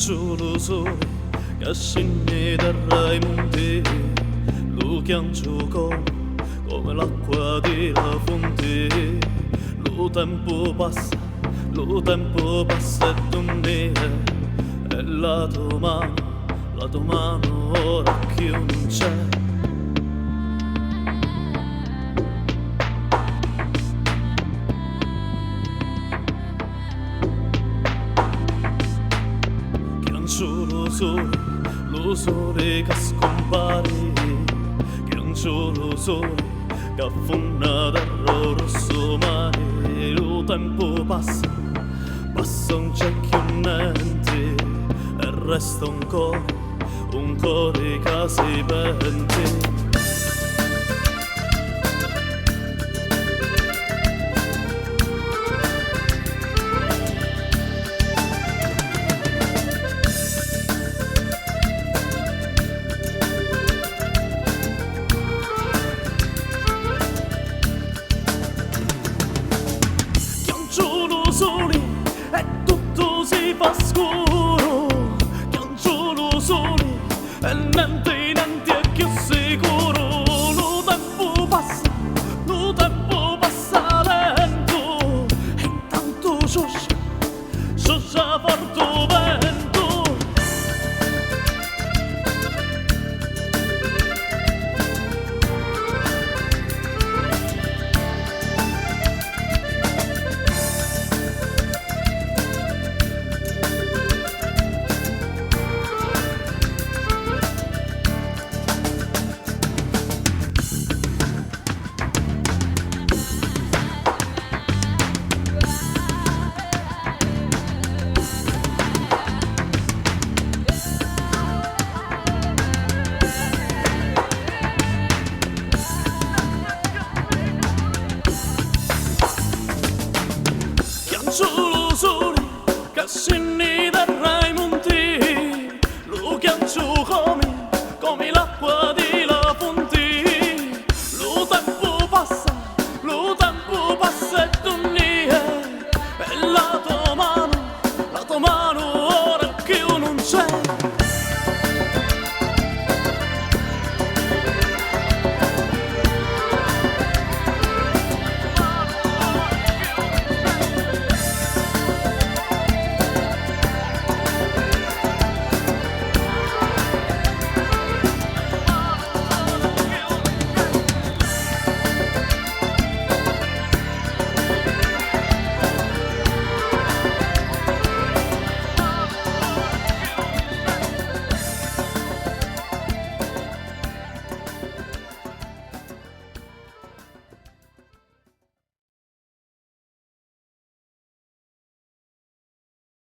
solo sole che scende terra e monte, lo chiancio come l'acqua della fonte. Lo tempo passa e tu me, e la tua mano ora che io non c'è. Lo sole che scompare, che non c'è lo sole che affonda dal rosso mare. Lo tempo passa non c'è più niente, e resta un cuore che si pente.